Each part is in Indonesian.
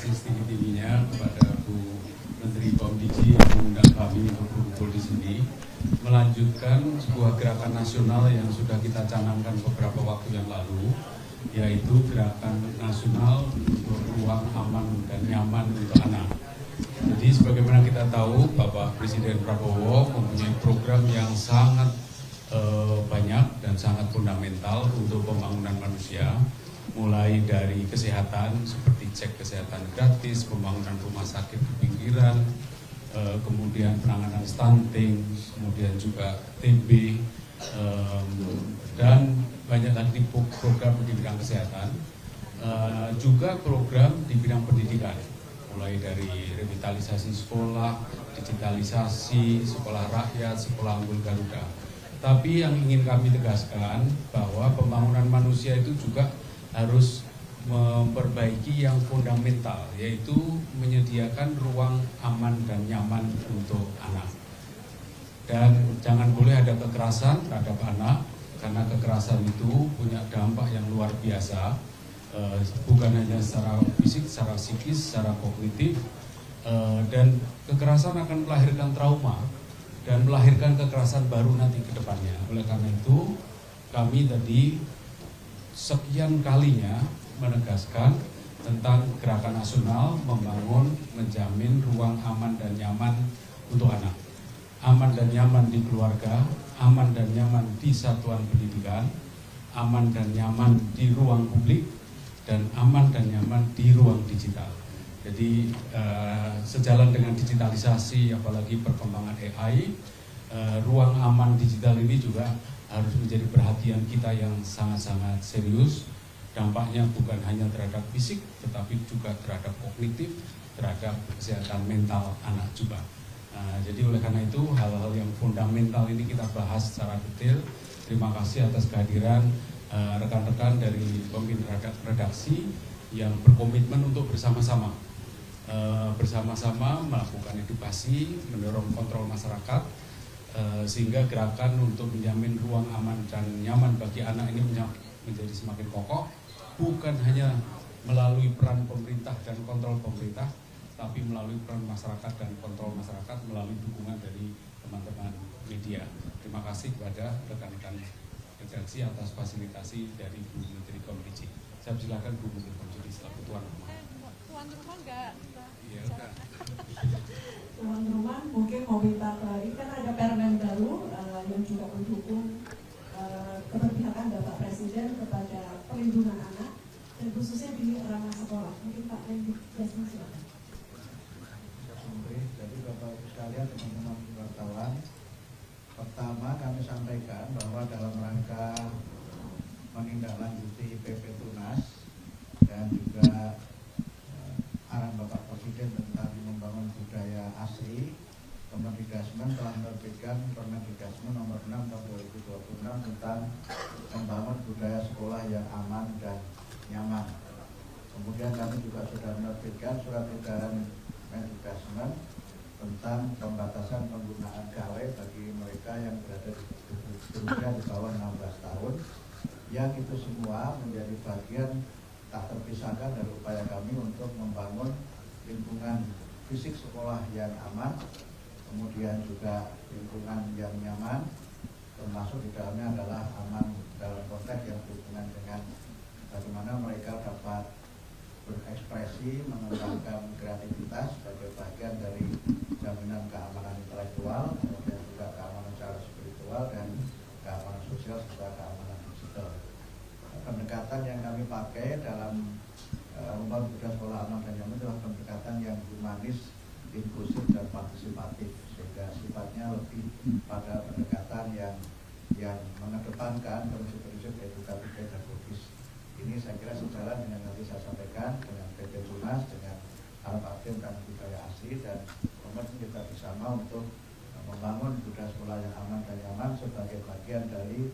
kasih setinggi-tingginya kepada Bu Menteri Komdiji yang mengundang kami untuk berkumpul di sini, melanjutkan sebuah gerakan nasional yang sudah kita canangkan beberapa waktu yang lalu, yaitu gerakan nasional untuk ruang aman dan nyaman untuk anak. Jadi sebagaimana kita tahu, Bapak Presiden Prabowo mempunyai program yang sangat banyak dan sangat fundamental untuk pembangunan manusia, mulai dari kesehatan seperti cek kesehatan gratis, pembangunan rumah sakit di pinggiran, kemudian penanganan stunting, kemudian juga TB, dan banyak lagi program di bidang kesehatan, juga program di bidang pendidikan, mulai dari revitalisasi sekolah, digitalisasi sekolah rakyat, sekolah unggul Garuda. Tapi yang ingin kami tegaskan bahwa pembangunan manusia itu juga harus memperbaiki yang fundamental, yaitu menyediakan ruang aman dan nyaman untuk anak. Dan jangan boleh ada kekerasan terhadap anak, karena kekerasan itu punya dampak yang luar biasa, bukan hanya secara fisik, secara psikis, secara kognitif, dan kekerasan akan melahirkan trauma dan melahirkan kekerasan baru nanti ke depannya. Oleh karena itu, kami tadi sekian kalinya menegaskan tentang gerakan nasional membangun, menjamin ruang aman dan nyaman untuk anak. Aman dan nyaman di keluarga, aman dan nyaman di satuan pendidikan, aman dan nyaman di ruang publik, dan aman dan nyaman di ruang digital. Jadi sejalan dengan digitalisasi, apalagi perkembangan AI, ruang aman digital ini juga harus menjadi perhatian kita yang sangat-sangat serius. Dampaknya bukan hanya terhadap fisik, tetapi juga terhadap kognitif, terhadap kesehatan mental anak juga. Jadi oleh karena itu hal-hal yang fundamental ini kita bahas secara detail. Terima kasih atas kehadiran rekan-rekan dari pemimpin redaksi yang berkomitmen untuk bersama-sama melakukan edukasi, mendorong kontrol masyarakat, sehingga gerakan untuk menjamin ruang aman dan nyaman bagi anak ini menjadi semakin kokoh, bukan hanya melalui peran pemerintah dan kontrol pemerintah, tapi melalui peran masyarakat dan kontrol masyarakat melalui dukungan dari teman-teman media. Terima kasih kepada rekan-rekan redaksi atas fasilitasi dari Bu Menteri Komdiji. Saya silakan Bu Menteri Komdiji selaku tuan rumah. Tuan rumah enggak? Iya, enggak. Tuan rumah mungkin mau minta ini kan ada permen baru yang juga mendukung keberpihakan Bapak Presiden kepada perlindungan anak dan khususnya di ranah sekolah. Mungkin Pak Mendik Jasman silakan. Jadi Bapak Ibu sekalian, teman-teman wartawan, pertama kami sampaikan bahwa dalam rangka menindaklanjuti PP Tunas dan juga arahan Bapak Presiden tentang membangun budaya asli, Kemendikbudrismen telah menerbitkan Permendikbud nomor 6 tahun 2026 tentang membangun budaya sekolah yang aman dan nyaman. Kemudian kami juga sudah menerbitkan surat edaran Mendikbud tentang pembatasan penggunaan gawai bagi mereka yang berada berusia di bawah 16 tahun, yang itu semua menjadi bagian tak terpisahkan dari upaya kami untuk membangun lingkungan fisik sekolah yang aman, kemudian juga lingkungan yang nyaman, termasuk di dalamnya adalah aman dalam konteks yang berhubungan dengan bagaimana mereka dapat berekspresi, mengembangkan kreativitas sebagai bagian dari jaminan keamanan intelektual, kemudian juga keamanan secara spiritual dan keamanan sosial serta keamanan digital. Pendekatan yang kami pakai dalam membangun budaya sekolah aman dan nyaman adalah pendekatan yang humanis, inklusif dan partisipatif, sehingga sifatnya lebih pada pendekatan yang mengedepankan prinsip-prinsip edukatif pedagogis. Ini saya kira sejalan dengan nanti saya sampaikan dengan PP Tunas, dengan dan budaya asli, dan kemudian kita bersama untuk membangun budaya sekolah yang aman dan nyaman sebagai bagian dari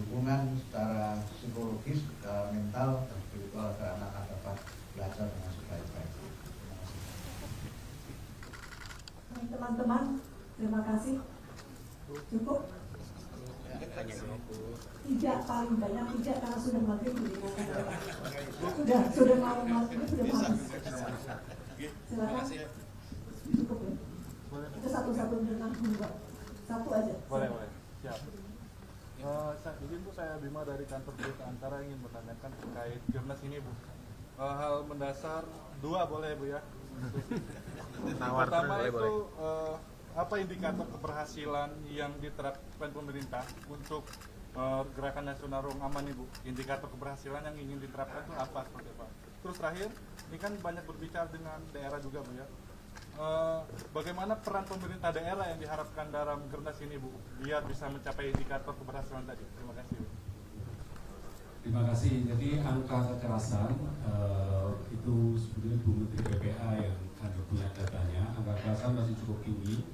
dukungan secara psikologis, secara mental dan spiritual agar anak-anak dapat belajar dengan sebaik-baiknya. Teman-teman, terima kasih. Cukup? Tidak, paling banyak tidak, karena sudah maghrib. Sudah udah malam-malam ini sudah habis. Silakan. Cukup ya. Itu satu-satunya Mbak. Satu aja. Boleh. Siap. Jadi Bu, saya Bima dari kantor berita Antara ingin menanyakan terkait Gernas ini Bu. Hal mendasar dua boleh Bu ya. Pertama itu apa indikator keberhasilan yang diterapkan pemerintah untuk gerakan nasional ruang aman nih Bu? Indikator keberhasilan yang ingin diterapkan itu apa seperti apa? Terus terakhir, ini kan banyak berbicara dengan daerah juga Bu ya. Bagaimana peran pemerintah daerah yang diharapkan dalam Gernas ini Bu, biar bisa mencapai indikator keberhasilan tadi? Terima kasih Bu. Terima kasih. Jadi angka kekerasan itu sebetulnya Bu Menteri PPA yang ada punya datanya. Angka kekerasan masih cukup tinggi,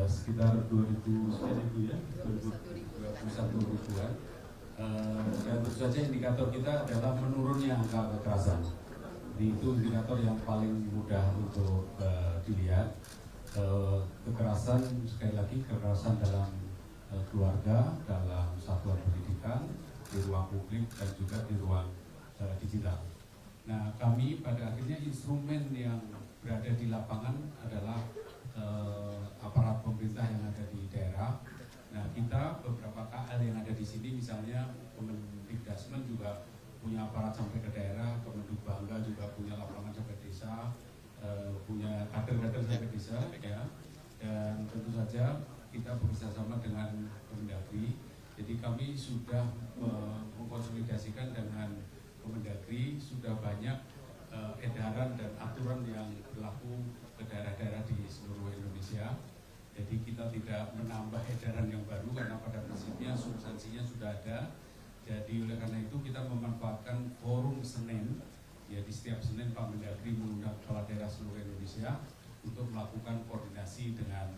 sekitar 2000 itu ya, 2021 ribuan. Dan tentu saja indikator kita adalah menurunnya angka kekerasan. Jadi itu indikator yang paling mudah untuk dilihat. Kekerasan, sekali lagi kekerasan dalam keluarga, dalam satuan pendidikan, di ruang publik dan juga di ruang digital. Nah, kami pada akhirnya instrumen yang berada di lapangan adalah aparat pemerintah yang ada di daerah. Nah, kita beberapa KL yang ada di sini, misalnya Kemendikbudrismen juga punya aparat sampai ke daerah, Kemendikbangga juga punya lapangan sampai desa, punya kader-kader sampai desa, ya. Dan tentu saja kita bekerjasama dengan Kemendagri. Jadi kami sudah mengkonsolidasikan dengan Kemendagri, sudah banyak edaran dan aturan yang berlaku ke daerah-daerah di seluruh Indonesia. Jadi kita tidak menambah edaran yang baru karena pada prinsipnya substansinya sudah ada. Jadi oleh karena itu kita memanfaatkan forum Senin, ya di setiap Senin Pak Mendagri mengundang kepala daerah seluruh Indonesia untuk melakukan koordinasi dengan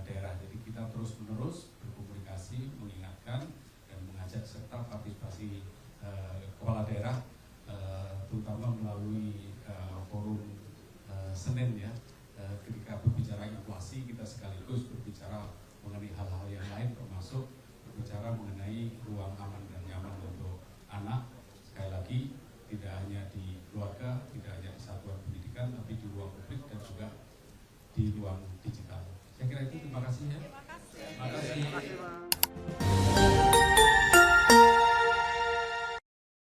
daerah. Jadi kita terus-menerus berkomunikasi, mengingatkan dan mengajak serta partisipasi kepala daerah, terutama melalui forum Senin ya. Ketika berbicara inflasi, kita sekaligus berbicara mengenai hal-hal yang lain, termasuk berbicara mengenai ruang aman dan nyaman untuk anak. Sekali lagi, tidak hanya di keluarga, tidak hanya di satuan pendidikan, tapi di ruang publik dan juga di ruang digital. Saya kira itu, terima kasih ya. Terima kasih. Terima kasih.